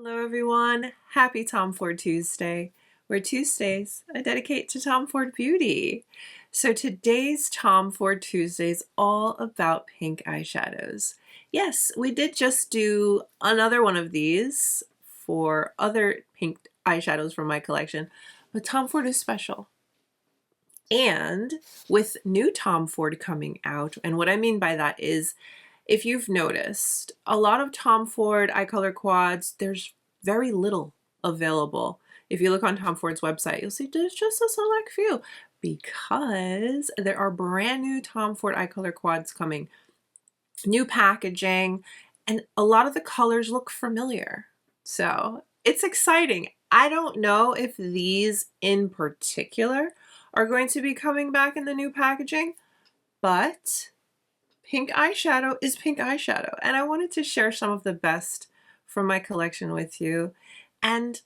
Hello everyone, happy Tom Ford Tuesday, where Tuesdays I dedicate to Tom Ford beauty. So today's Tom Ford Tuesday is all about pink eyeshadows. Yes, we did just do another one of these for other pink eyeshadows from my collection, but Tom Ford is special. And with new Tom Ford coming out, and what I mean by that is, if you've noticed, a lot of Tom Ford eye color quads, there's very little available. If you look on Tom Ford's website, you'll see there's just a select few because there are brand new Tom Ford eye color quads coming, new packaging, and a lot of the colors look familiar. So it's exciting. I don't know if these in particular are going to be coming back in the new packaging, but pink eyeshadow is pink eyeshadow, and I wanted to share some of the best from my collection with you, and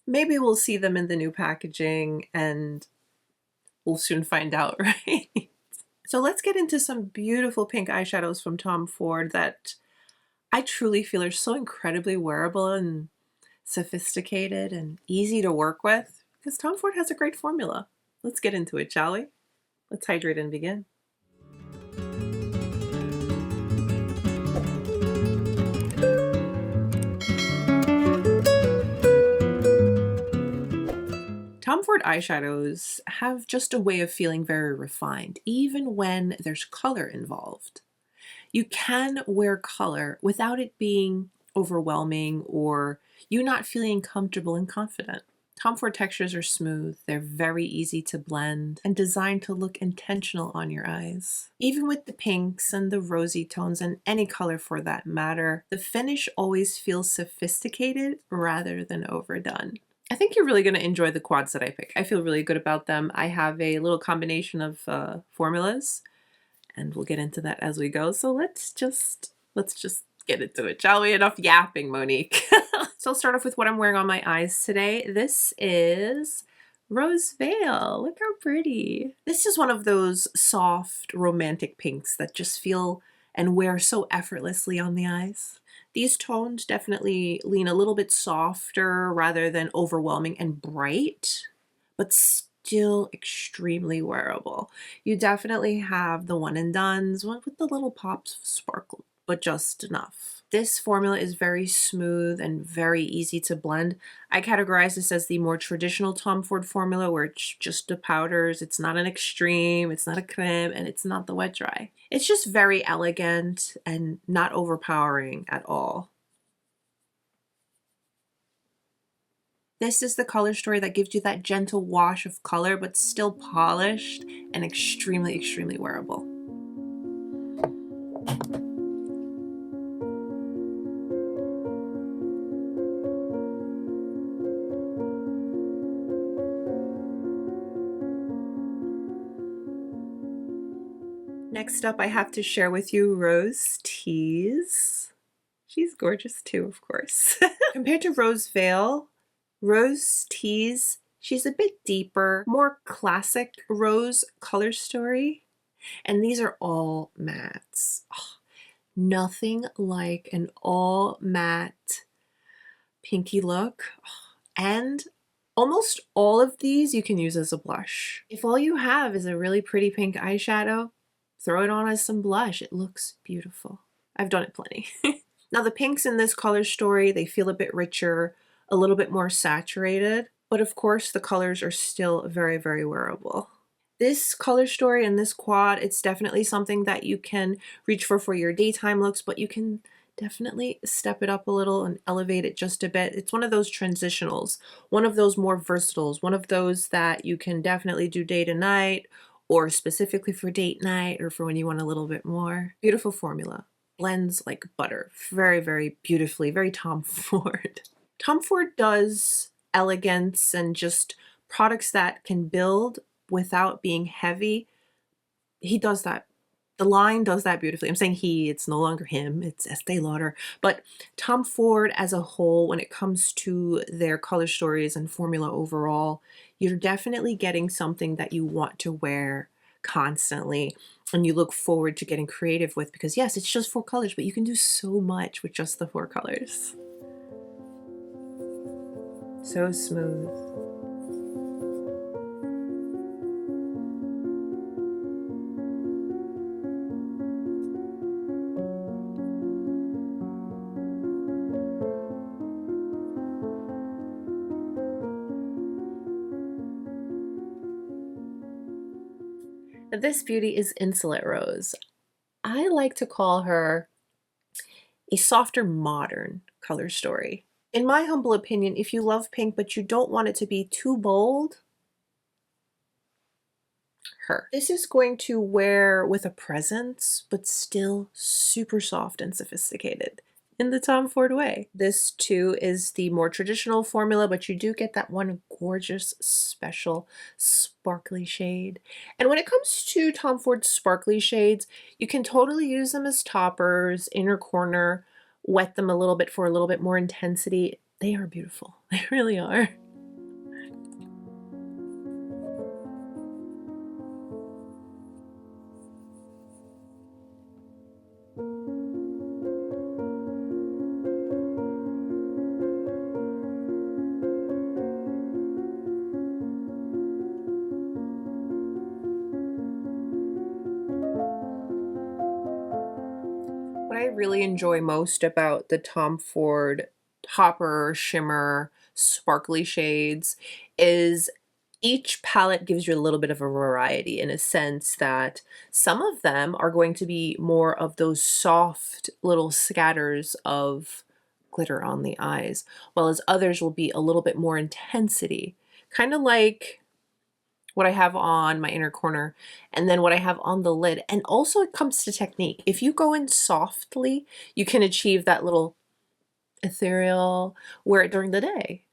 maybe we'll see them in the new packaging and we'll soon find out, right? So let's get into some beautiful pink eyeshadows from Tom Ford that I truly feel are so incredibly wearable and sophisticated and easy to work with because Tom Ford has a great formula. Let's get into it, shall we? Let's hydrate and begin. Tom Ford eyeshadows have just a way of feeling very refined, even when there's color involved. You can wear color without it being overwhelming or you not feeling comfortable and confident. Tom Ford textures are smooth, they're very easy to blend, and designed to look intentional on your eyes. Even with the pinks and the rosy tones and any color for that matter, the finish always feels sophisticated rather than overdone. I think you're really going to enjoy the quads that I pick. I feel really good about them. I have a little combination of formulas, and we'll get into that as we go. So let's just get into it, shall we? Enough yapping, Monique. So I'll start off with what I'm wearing on my eyes today. This is Rose Veil. Look how pretty. This is one of those soft, romantic pinks that just feel and wear so effortlessly on the eyes. These tones definitely lean a little bit softer rather than overwhelming and bright, but still extremely wearable. You definitely have the one and dones, one with the little pops of sparkle, but just enough. This formula is very smooth and very easy to blend. I categorize this as the more traditional Tom Ford formula where it's just the powders, it's not an extreme, it's not a creme, and it's not the wet dry. It's just very elegant and not overpowering at all. This is the color story that gives you that gentle wash of color, but still polished and extremely, extremely wearable. Next up, I have to share with you Rose Tease. She's gorgeous too, of course. Compared to Rose Veil, Rose Tease, she's a bit deeper, more classic rose color story. And these are all mattes. Oh, nothing like an all matte pinky look. Oh, and almost all of these you can use as a blush. If all you have is a really pretty pink eyeshadow, throw it on as some blush. It looks beautiful. I've done it plenty. Now the pinks in this color story, they feel a bit richer, a little bit more saturated, but of course the colors are still very, very wearable. This color story and this quad, it's definitely something that you can reach for your daytime looks, but you can definitely step it up a little and elevate it just a bit. It's one of those transitionals, one of those more versatiles, one of those that you can definitely do day to night or specifically for date night or for when you want a little bit more. Beautiful formula. Blends like butter. Very, very beautifully. Very Tom Ford. Tom Ford does elegance and just products that can build without being heavy. He does that. The line does that beautifully. I'm saying he, it's no longer him, it's Estee Lauder. But Tom Ford as a whole, when it comes to their color stories and formula overall, you're definitely getting something that you want to wear constantly and you look forward to getting creative with, because yes, it's just 4 colors, but you can do so much with just the 4 colors. So smooth. This beauty is Insolent Rose. I like to call her a softer modern color story. In my humble opinion, if you love pink but you don't want it to be too bold, her. This is going to wear with a presence, but still super soft and sophisticated in the Tom Ford way. This too is the more traditional formula, but you do get that one gorgeous special sparkly shade. And when it comes to Tom Ford sparkly shades, you can totally use them as toppers, inner corner, wet them a little bit for a little bit more intensity. They are beautiful. They really are. What I really enjoy most about the Tom Ford topper, shimmer, sparkly shades is each palette gives you a little bit of a variety in a sense that some of them are going to be more of those soft little scatters of glitter on the eyes, while as others will be a little bit more intensity. Kind of like what I have on my inner corner and then what I have on the lid. And also it comes to technique. If you go in softly, you can achieve that little ethereal wear it during the day.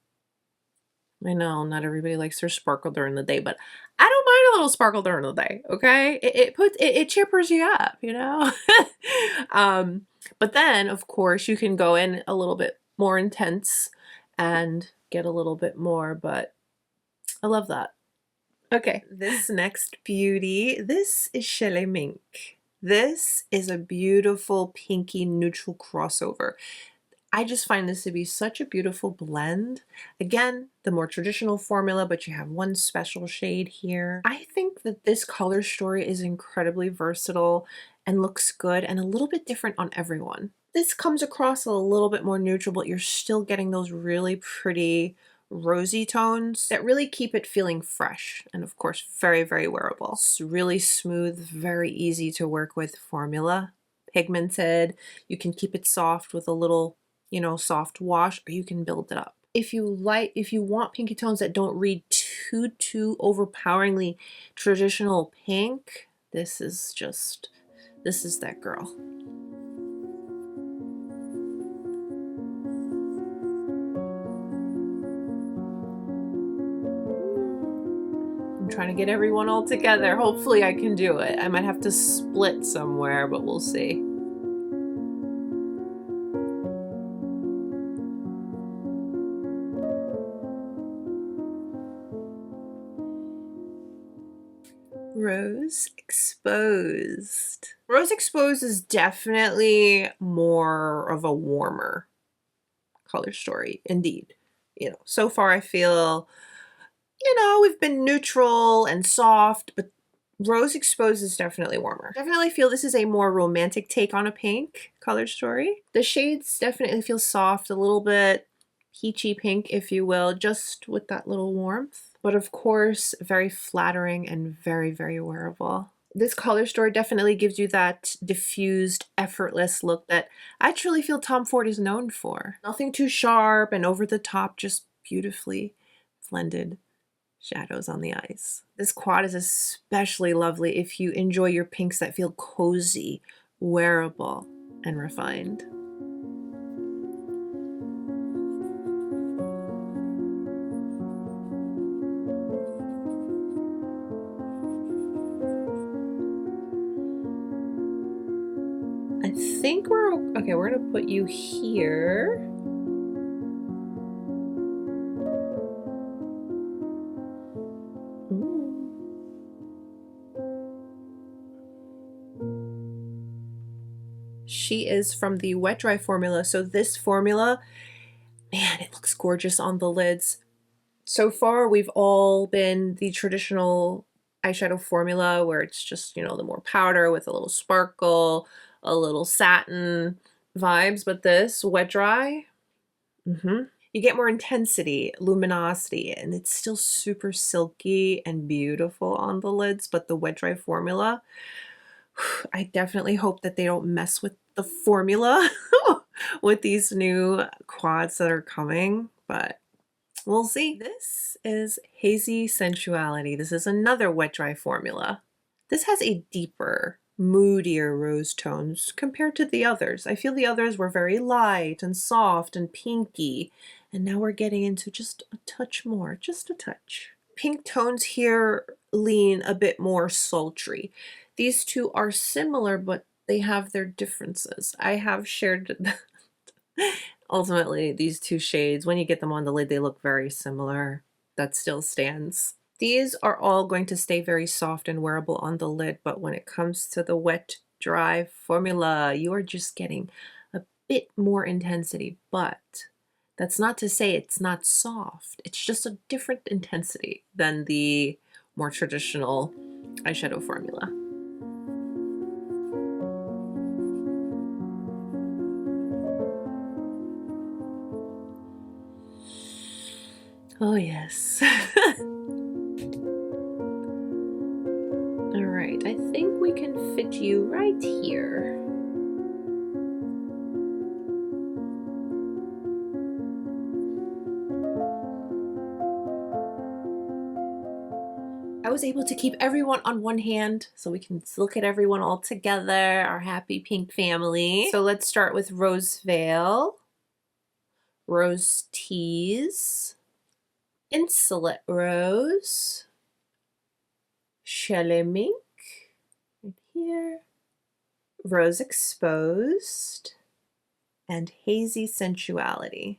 I know not everybody likes their sparkle during the day, but I don't mind a little sparkle during the day, okay? It chippers you up, you know? But then of course you can go in a little bit more intense and get a little bit more, but I love that. Okay, this next beauty, this is Chalet Mink. This is a beautiful pinky neutral crossover. I just find this to be such a beautiful blend. Again, the more traditional formula, but you have one special shade here. I think that this color story is incredibly versatile and looks good and a little bit different on everyone. This comes across a little bit more neutral, but you're still getting those really pretty rosy tones that really keep it feeling fresh and of course very, very wearable. It's really smooth, very easy to work with formula, pigmented. You can keep it soft with a little, you know, soft wash, or you can build it up. If you want pinky tones that don't read too overpoweringly traditional pink, this is that girl. I'm trying to get everyone all together. Hopefully I can do it. I might have to split somewhere, but we'll see. Rose Exposed. Rose Exposed is definitely more of a warmer color story, indeed. You know, so far I feel, you know, we've been neutral and soft, but Rose Exposed is definitely warmer. Definitely feel this is a more romantic take on a pink color story. The shades definitely feel soft, a little bit peachy pink, if you will, just with that little warmth. But of course, very flattering and very, very wearable. This color story definitely gives you that diffused, effortless look that I truly feel Tom Ford is known for. Nothing too sharp and over the top, just beautifully blended shadows on the eyes. This quad is especially lovely if you enjoy your pinks that feel cozy, wearable, and refined. I think we're okay. We're gonna put you here. She is from the wet dry formula, so this formula, man, it looks gorgeous on the lids. So far, we've all been the traditional eyeshadow formula where it's just, you know, the more powder with a little sparkle, a little satin vibes, but this wet dry, you get more intensity, luminosity, and it's still super silky and beautiful on the lids, but the wet dry formula, I definitely hope that they don't mess with the formula with these new quads that are coming, but we'll see. This is Hazy Sensuality. This is another wet dry formula. This has a deeper, moodier rose tones compared to the others. I feel the others were very light and soft and pinky, and now we're getting into just a touch more, just a touch. Pink tones here lean a bit more sultry. These two are similar, but they have their differences. I have shared ultimately these two shades, when you get them on the lid, they look very similar. That still stands. These are all going to stay very soft and wearable on the lid, but when it comes to the wet dry formula, you are just getting a bit more intensity, but that's not to say it's not soft. It's just a different intensity than the more traditional eyeshadow formula. Oh yes. All right, I think we can fit you right here. I was able to keep everyone on one hand so we can look at everyone all together, our happy pink family. So let's start with Rose Veil, Rose Tease, Insolent Rose, Chalet Mink, right here, Rose Exposed, and Hazy Sensuality.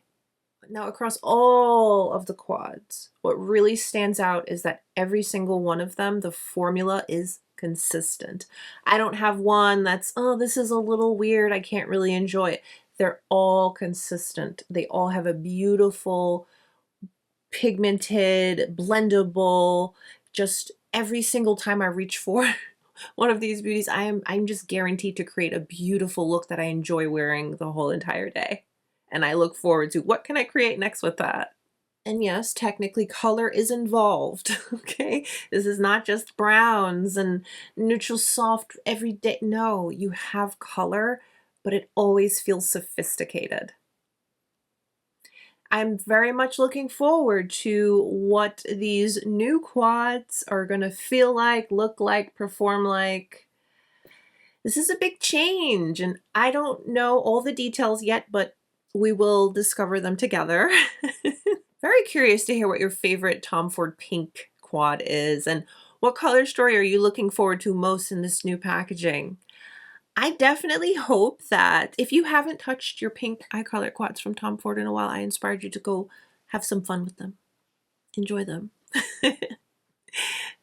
Now across all of the quads, what really stands out is that every single one of them, the formula is consistent. I don't have one that's, oh, this is a little weird, I can't really enjoy it. They're all consistent. They all have a beautiful, pigmented, blendable, just every single time I reach for one of these beauties, I'm just guaranteed to create a beautiful look that I enjoy wearing the whole entire day. And I look forward to what can I create next with that. And yes, technically color is involved, okay? This is not just browns and neutral soft everyday. No, you have color, but it always feels sophisticated. I'm very much looking forward to what these new quads are gonna feel like, look like, perform like. This is a big change, and I don't know all the details yet, but we will discover them together. Very curious to hear what your favorite Tom Ford pink quad is, and what color story are you looking forward to most in this new packaging? I definitely hope that if you haven't touched your pink eye color quads from Tom Ford in a while, I inspired you to go have some fun with them. Enjoy them.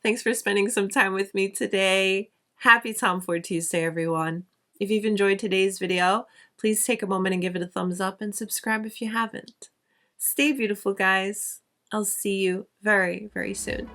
Thanks for spending some time with me today. Happy Tom Ford Tuesday, everyone. If you've enjoyed today's video, please take a moment and give it a thumbs up and subscribe if you haven't. Stay beautiful, guys. I'll see you very, very soon.